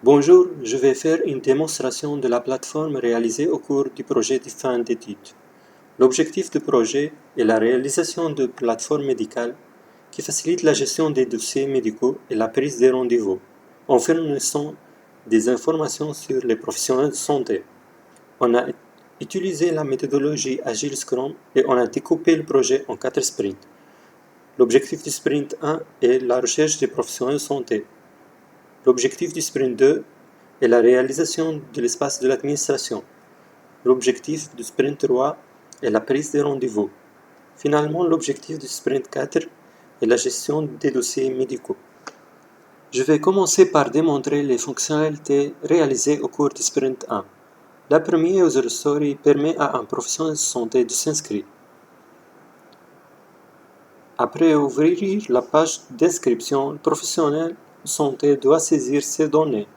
Bonjour, je vais faire une démonstration de la plateforme réalisée au cours du projet de fin d'études. L'objectif du projet est la réalisation de plateformes médicales qui facilitent la gestion des dossiers médicaux et la prise des rendez-vous, en fournissant des informations sur les professionnels de santé. On a utilisé la méthodologie Agile Scrum et on a découpé le projet en 4 sprints. L'objectif du sprint 1 est la recherche des professionnels de santé. L'objectif du sprint 2 est la réalisation de l'espace de l'administration. L'objectif du sprint 3 est la prise des rendez-vous. Finalement, l'objectif du sprint 4 est la gestion des dossiers médicaux. Je vais commencer par démontrer les fonctionnalités réalisées au cours du sprint 1. La première user story permet à un professionnel de santé de s'inscrire. Après ouvrir la page d'inscription, le professionnel de santé doit saisir ses données.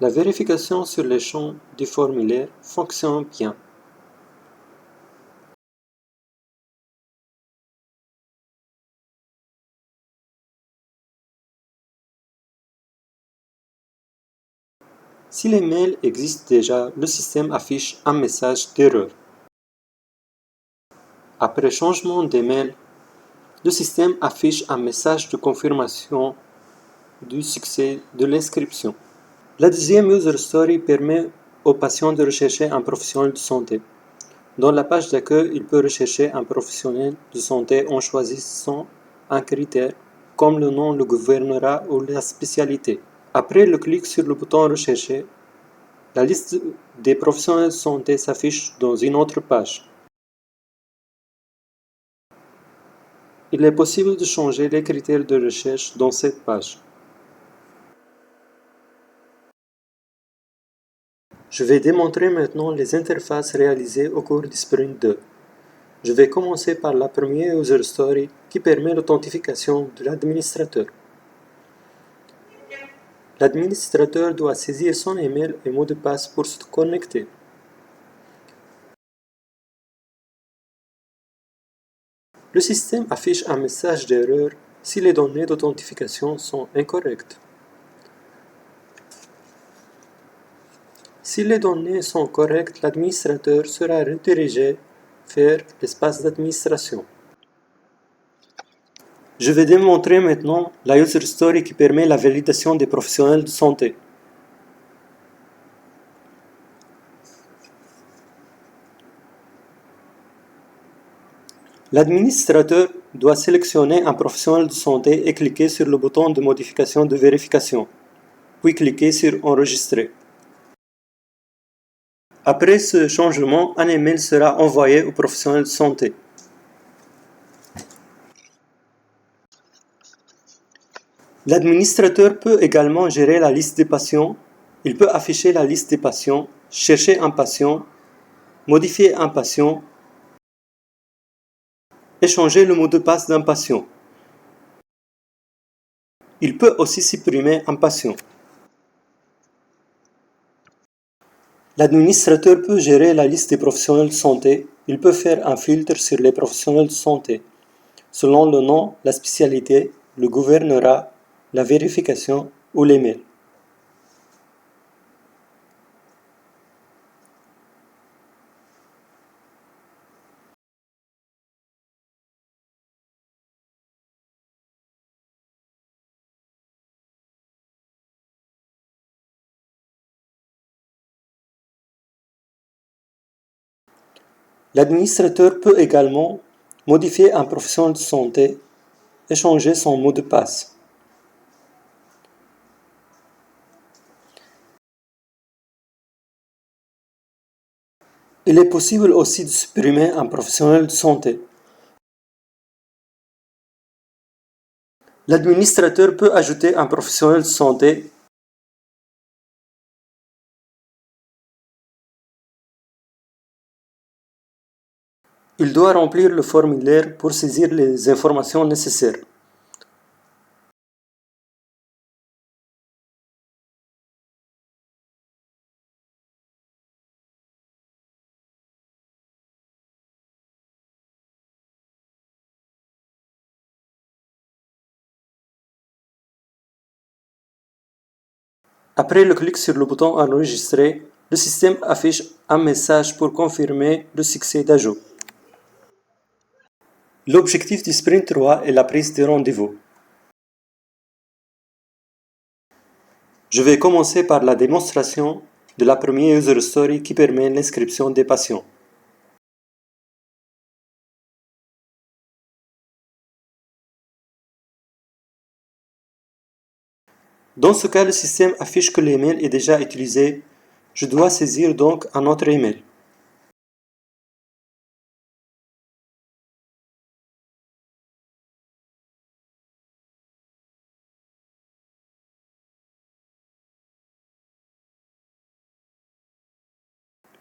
La vérification sur les champs du formulaire fonctionne bien. Si les mails existent déjà, le système affiche un message d'erreur. Après changement des mails, le système affiche un message de confirmation du succès de l'inscription. La deuxième user story permet au patient de rechercher un professionnel de santé. Dans la page d'accueil, il peut rechercher un professionnel de santé en choisissant un critère comme le nom, le gouvernorat ou la spécialité. Après le clic sur le bouton Rechercher, la liste des professionnels de santé s'affiche dans une autre page. Il est possible de changer les critères de recherche dans cette page. Je vais démontrer maintenant les interfaces réalisées au cours du sprint 2. Je vais commencer par la première user story qui permet l'authentification de l'administrateur. L'administrateur doit saisir son email et mot de passe pour se connecter. Le système affiche un message d'erreur si les données d'authentification sont incorrectes. Si les données sont correctes, l'administrateur sera redirigé vers l'espace d'administration. Je vais démontrer maintenant la user story qui permet la validation des professionnels de santé. L'administrateur doit sélectionner un professionnel de santé et cliquer sur le bouton de modification de vérification, puis cliquer sur Enregistrer. Après ce changement, un email sera envoyé au professionnel de santé. L'administrateur peut également gérer la liste des patients. Il peut afficher la liste des patients, chercher un patient, modifier un patient et changer le mot de passe d'un patient. Il peut aussi supprimer un patient. L'administrateur peut gérer la liste des professionnels de santé. Il peut faire un filtre sur les professionnels de santé, selon le nom, la spécialité, le gouvernorat, la vérification ou l'email. L'administrateur peut également modifier un professionnel de santé et changer son mot de passe. Il est possible aussi de supprimer un professionnel de santé. L'administrateur peut ajouter un professionnel de santé. Il doit remplir le formulaire pour saisir les informations nécessaires. Après le clic sur le bouton Enregistrer, le système affiche un message pour confirmer le succès d'ajout. L'objectif du sprint 3 est la prise de rendez-vous. Je vais commencer par la démonstration de la première user story qui permet l'inscription des patients. Dans ce cas, le système affiche que l'email est déjà utilisé. Je dois saisir donc un autre email.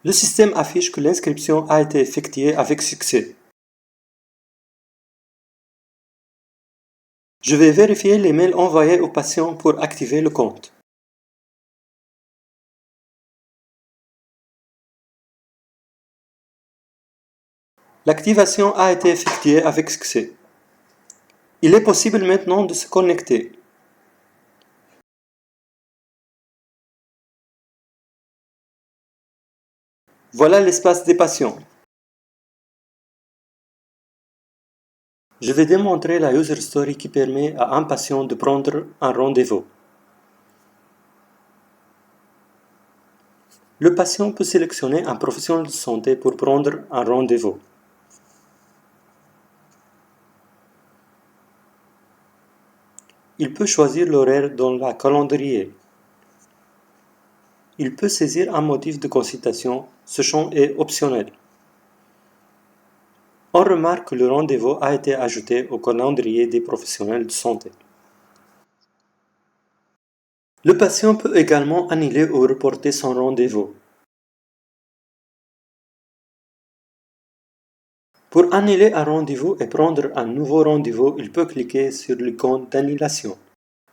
Le système affiche que l'inscription a été effectuée avec succès. Je vais vérifier les mails envoyés au patient pour activer le compte. L'activation a été effectuée avec succès. Il est possible maintenant de se connecter. Voilà l'espace des patients. Je vais démontrer la user story qui permet à un patient de prendre un rendez-vous. Le patient peut sélectionner un professionnel de santé pour prendre un rendez-vous. Il peut choisir l'horaire dans la calendrier. Il peut saisir un motif de consultation. Ce champ est optionnel. On remarque que le rendez-vous a été ajouté au calendrier des professionnels de santé. Le patient peut également annuler ou reporter son rendez-vous. Pour annuler un rendez-vous et prendre un nouveau rendez-vous, il peut cliquer sur l'icône d'annulation.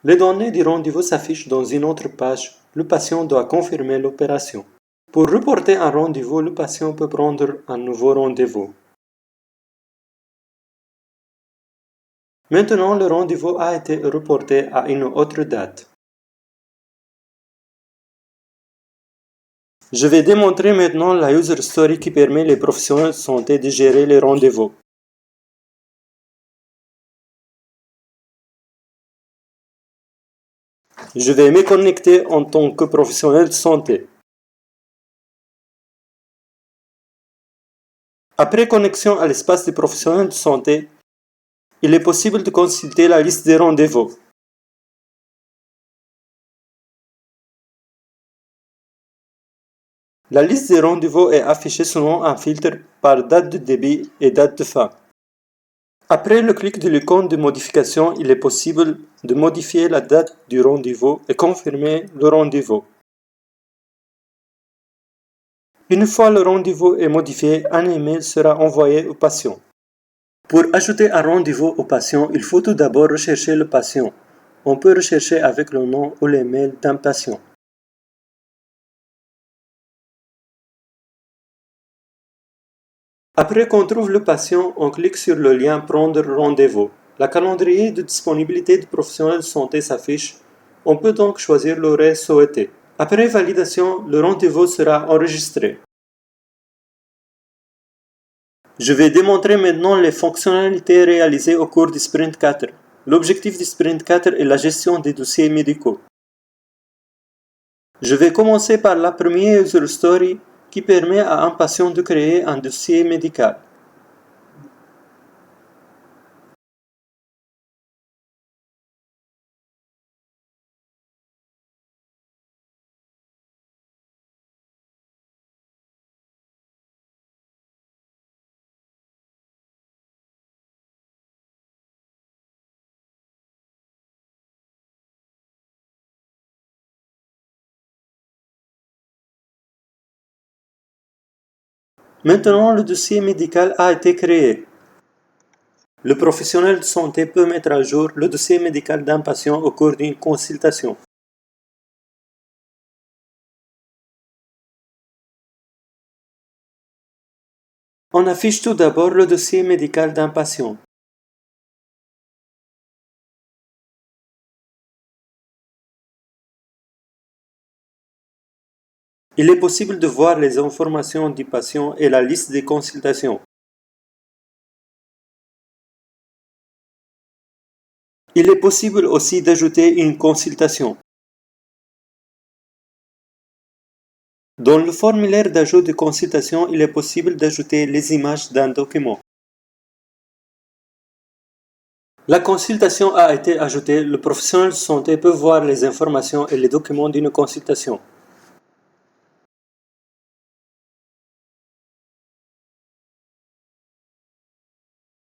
Les données du rendez-vous s'affichent dans une autre page. Le patient doit confirmer l'opération. Pour reporter un rendez-vous, le patient peut prendre un nouveau rendez-vous. Maintenant, le rendez-vous a été reporté à une autre date. Je vais démontrer maintenant la user story qui permet les professionnels de santé de gérer les rendez-vous. Je vais me connecter en tant que professionnel de santé. Après connexion à l'espace des professionnels de santé, il est possible de consulter la liste des rendez-vous. La liste des rendez-vous est affichée selon un filtre par date de début et date de fin. Après le clic de l'icône de modification, il est possible de modifier la date du rendez-vous et confirmer le rendez-vous. Une fois le rendez-vous est modifié, un email sera envoyé au patient. Pour ajouter un rendez-vous au patient, il faut tout d'abord rechercher le patient. On peut rechercher avec le nom ou l'email d'un patient. Après qu'on trouve le patient, on clique sur le lien Prendre rendez-vous. La calendrier de disponibilité du professionnel de santé s'affiche. On peut donc choisir l'horaire souhaité. Après validation, le rendez-vous sera enregistré. Je vais démontrer maintenant les fonctionnalités réalisées au cours du Sprint 4. L'objectif du Sprint 4 est la gestion des dossiers médicaux. Je vais commencer par la première user story qui permet à un patient de créer un dossier médical. Maintenant, le dossier médical a été créé. Le professionnel de santé peut mettre à jour le dossier médical d'un patient au cours d'une consultation. On affiche tout d'abord le dossier médical d'un patient. Il est possible de voir les informations du patient et la liste des consultations. Il est possible aussi d'ajouter une consultation. Dans le formulaire d'ajout de consultation, il est possible d'ajouter les images d'un document. La consultation a été ajoutée, le professionnel de santé peut voir les informations et les documents d'une consultation.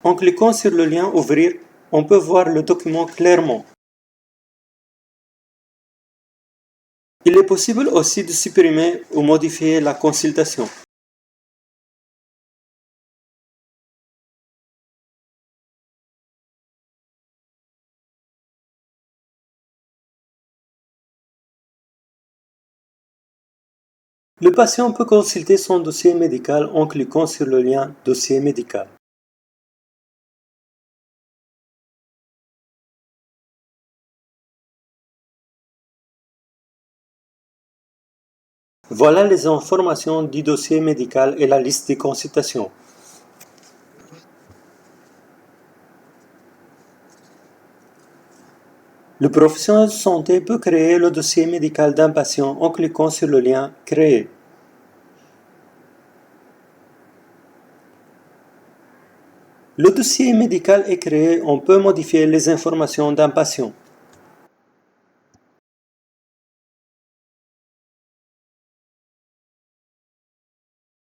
En cliquant sur le lien Ouvrir, on peut voir le document clairement. Il est possible aussi de supprimer ou modifier la consultation. Le patient peut consulter son dossier médical en cliquant sur le lien Dossier médical. Voilà les informations du dossier médical et la liste des consultations. Le professionnel de santé peut créer le dossier médical d'un patient en cliquant sur le lien Créer. Le dossier médical est créé, on peut modifier les informations d'un patient.